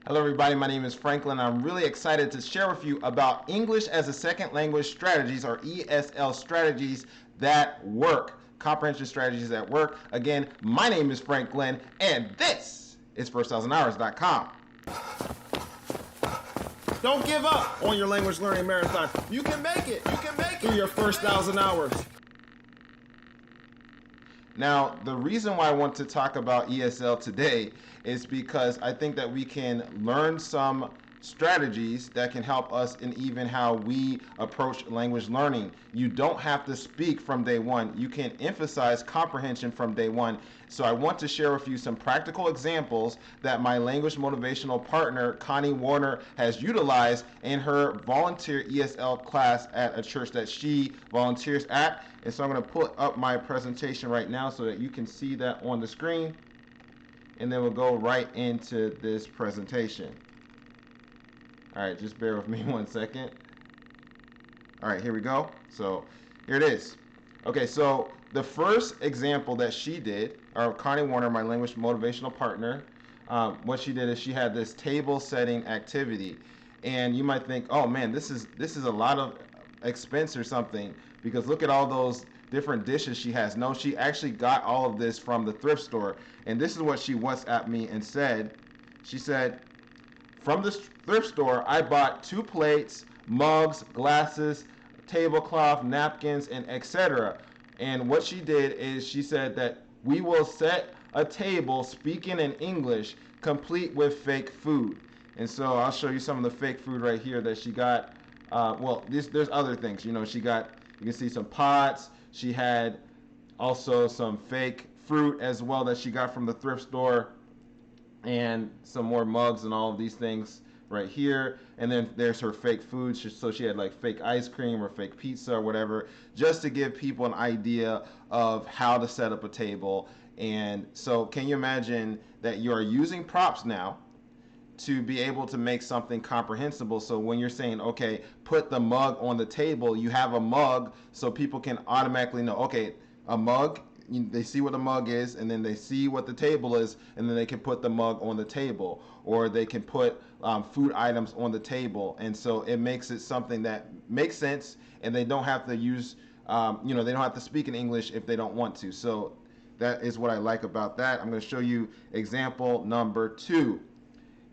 Hello everybody, my name is Franklin. I'm really excited to share with you about English as a second language strategies, or ESL strategies that work. Comprehension strategies that work. Again, my name is Franklin and this is first1000hours.com. Don't give up on your language learning marathon. You can make it. You can make it through your first 1,000 hours. Now, the reason why I want to talk about ESL today is because I think that we can learn some strategies that can help us in even how we approach language learning. You don't have to speak from day one. You can emphasize comprehension from day one. So I want to share with you some practical examples that my language motivational partner, Connie Warner, has utilized in her volunteer ESL class at a church that she volunteers at. And so I'm going to put up my presentation right now so that you can see that on the screen. And then we'll go right into this presentation. All right, just bear with me 1 second. All right, here we go. So here it is. Okay, so the first example that she did, or Connie Warner, my language motivational partner, what she did is she had this table setting activity. And you might think, oh man, this is a lot of expense or something, because look at all those different dishes she has. No, she actually got all of this from the thrift store. And this is what she WhatsApped me and said. She said, from the thrift store, I bought 2 plates, mugs, glasses, tablecloth, napkins, and etc. And what she did is she said that we will set a table speaking in English, complete with fake food. And so I'll show you some of the fake food right here that she got. Well, there's other things. You know, she got, you can see some pots. She had also some fake fruit as well that she got from the thrift store, and some more mugs and all of these things right here. And then there's her fake food. So she had like fake ice cream or fake pizza or whatever, just to give people an idea of how to set up a table. And so can you imagine that you are using props now to be able to make something comprehensible? So when you're saying, okay, put the mug on the table, you have a mug so people can automatically know, okay, a mug, they see what the mug is, and then they see what the table is, and then they can put the mug on the table, or they can put food items on the table. And so it makes it something that makes sense, and they don't have to use, they don't have to speak in English if they don't want to. So that is what I like about that. I'm going to show you example number 2.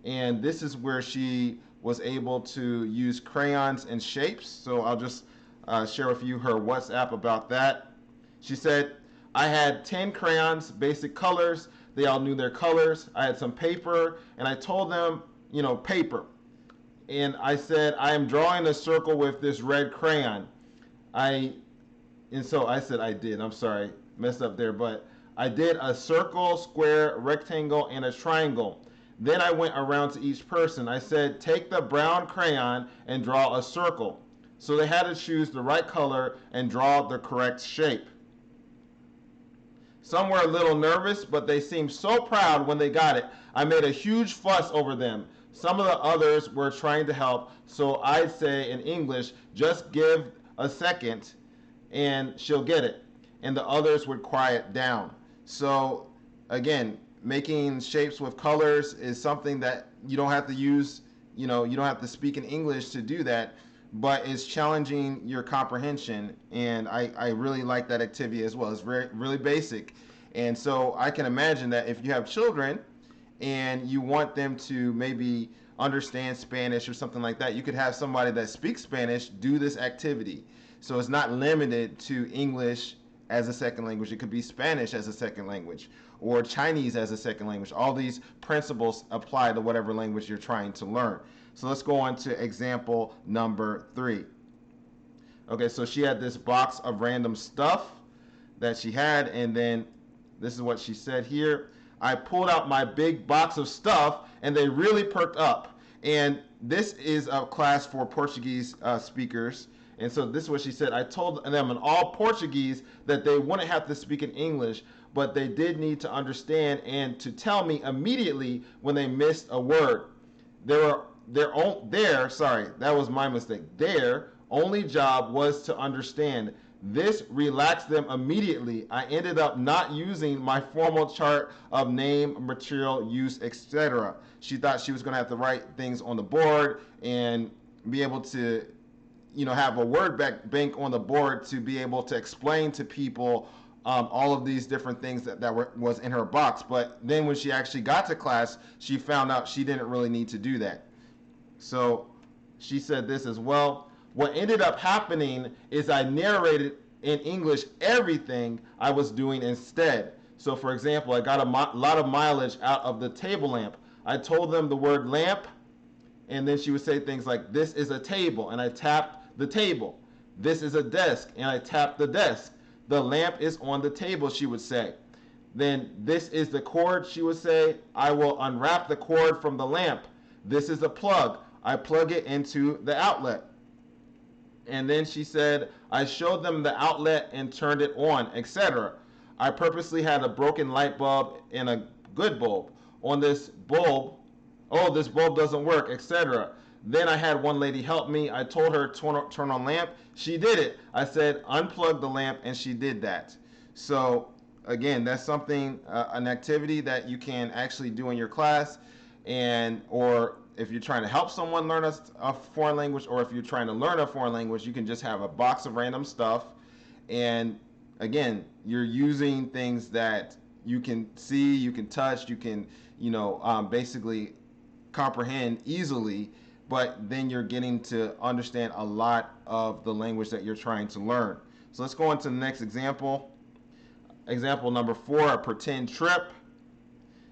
And this is where she was able to use crayons and shapes. So I'll just share with you her WhatsApp about that. She said, I had 10 crayons, basic colors. They all knew their colors. I had some paper, and I told them, paper. And I said, I am drawing a circle with this red crayon. I'm sorry, messed up there, but I did a circle, square, rectangle, and a triangle. Then I went around to each person. I said, take the brown crayon and draw a circle. So they had to choose the right color and draw the correct shape. Some were a little nervous, but they seemed so proud when they got it. I made a huge fuss over them. Some of the others were trying to help, so I'd say in English, just give a second and she'll get it. And the others would quiet down. So again, making shapes with colors is something that you don't have to use, you don't have to speak in English to do that, but it's challenging your comprehension. And I really like that activity as well. It's really basic. And so I can imagine that if you have children and you want them to maybe understand Spanish or something like that, you could have somebody that speaks Spanish do this activity. So it's not limited to English as a second language. It could be Spanish as a second language, or Chinese as a second language. All these principles apply to whatever language you're trying to learn. So let's go on to example number 3. Okay, so she had this box of random stuff that she had, and then this is what she said here. I pulled out my big box of stuff, and they really perked up. And this is a class for Portuguese speakers. And so this is what she said. I told them in all Portuguese that they wouldn't have to speak in English, but they did need to understand and to tell me immediately when they missed a word. That was my mistake. Their only job was to understand. This relaxed them immediately. I ended up not using my formal chart of name, material, use, etc. She thought she was going to have to write things on the board and be able to, have a word bank on the board to be able to explain to people all of these different things that was in her box. But then when she actually got to class, she found out she didn't really need to do that. So she said this as well. What ended up happening is I narrated in English everything I was doing instead. So for example, I got a lot of mileage out of the table lamp. I told them the word lamp, and then she would say things like, this is a table, and I tapped the table. This is a desk, and I tapped the desk. The lamp is on the table, she would say. Then this is the cord, she would say. I will unwrap the cord from the lamp. This is a plug. I plug it into the outlet. And then she said, I showed them the outlet and turned it on, etc. I purposely had a broken light bulb and a good bulb. On this bulb, oh, this bulb doesn't work, etc. Then I had one lady help me. I told her turn on lamp. She did it. I said unplug the lamp, and she did that. So again, that's something, an activity that you can actually do in your class, or if you're trying to help someone learn a foreign language, or if you're trying to learn a foreign language, you can just have a box of random stuff. And again, you're using things that you can see, you can touch, you can, basically comprehend easily, but then you're getting to understand a lot of the language that you're trying to learn. So let's go on to the next example. Example number 4, a pretend trip.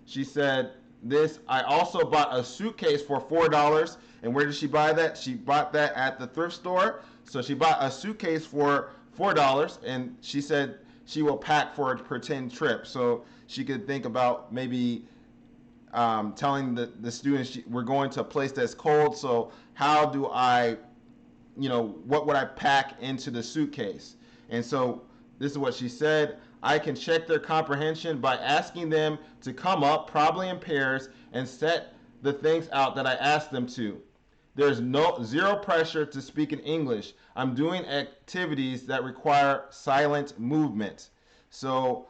She said this, I also bought a suitcase for $4. And where did she buy that? She bought that at the thrift store. So she bought a suitcase for $4, and she said she will pack for a pretend trip. So she could think about maybe telling the students, we're going to a place that's cold, so how do I, what would I pack into the suitcase? And so this is what she said. I can check their comprehension by asking them to come up, probably in pairs, and set the things out that I asked them to. There's zero pressure to speak in English. I'm doing activities that require silent movement. So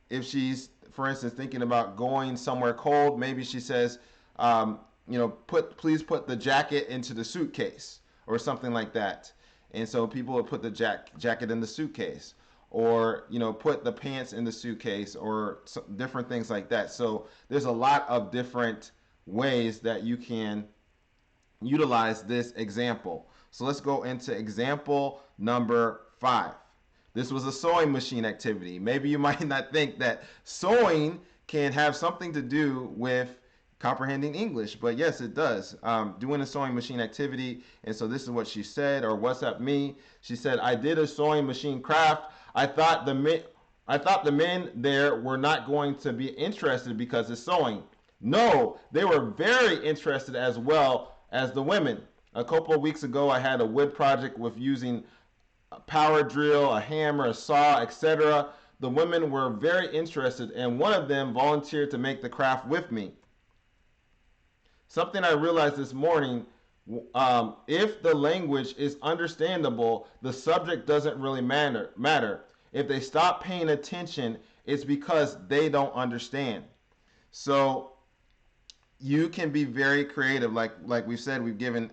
if she's, for instance, thinking about going somewhere cold, maybe she says, please put the jacket into the suitcase, or something like that. And so people would put the jacket in the suitcase, or put the pants in the suitcase, or different things like that. So there's a lot of different ways that you can utilize this example. So let's go into example number 5. This was a sewing machine activity. Maybe you might not think that sewing can have something to do with comprehending English, but yes, it does. Doing a sewing machine activity. And so this is what she said, or WhatsApp me. She said, I did a sewing machine craft. I thought the men there were not going to be interested because it's sewing. No, they were very interested as well as the women. A couple of weeks ago, I had a wood project with using a power drill, a hammer, a saw, etc. The women were very interested, and one of them volunteered to make the craft with me. Something I realized this morning, if the language is understandable, the subject doesn't really matter. If they stop paying attention, it's because they don't understand. So you can be very creative. Like we've said, we've given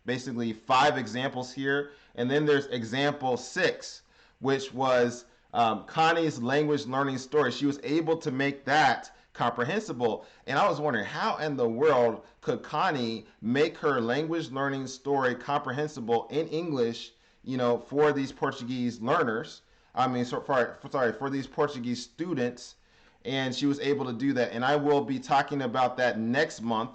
basically 5 examples here. And then there's example 6, which was Connie's language learning story. She was able to make that comprehensible. And I was wondering, how in the world could Connie make her language learning story comprehensible in English, for these Portuguese learners? For these Portuguese students. And she was able to do that. And I will be talking about that next month.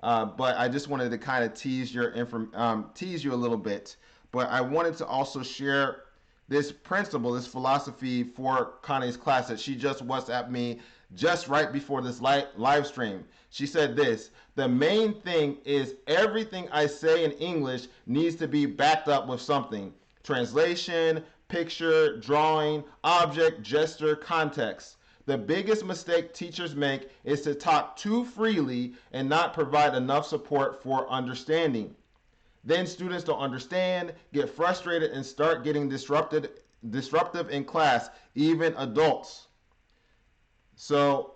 But I just wanted to kind of tease you a little bit. But I wanted to also share this principle, this philosophy for Connie's class that she just WhatsApped me just right before this live stream. She said this: the main thing is everything I say in English needs to be backed up with something. Translation, picture, drawing, object, gesture, context. The biggest mistake teachers make is to talk too freely and not provide enough support for understanding. Then students don't understand, get frustrated, and start getting disrupted disruptive in class, even adults. So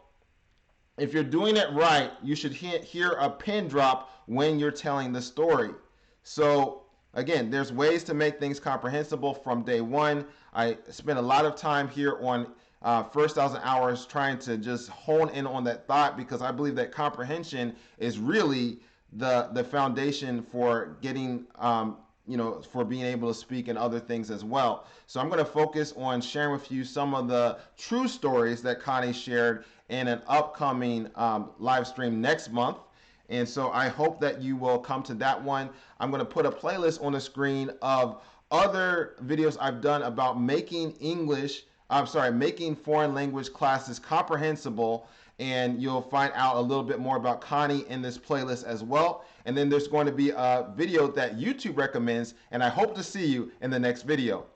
if you're doing it right, you should hear a pin drop when you're telling the story. So again, there's ways to make things comprehensible from day one. I spent a lot of time here on first 1,000 hours trying to just hone in on that thought, because I believe that comprehension is really the foundation for getting for being able to speak and other things as well. So I'm going to focus on sharing with you some of the true stories that Connie shared in an upcoming live stream next month. And so I hope that you will come to that one. I'm going to put a playlist on the screen of other videos I've done about making making foreign language classes comprehensible, and you'll find out a little bit more about Connie in this playlist as well. And then there's going to be a video that YouTube recommends, and I hope to see you in the next video.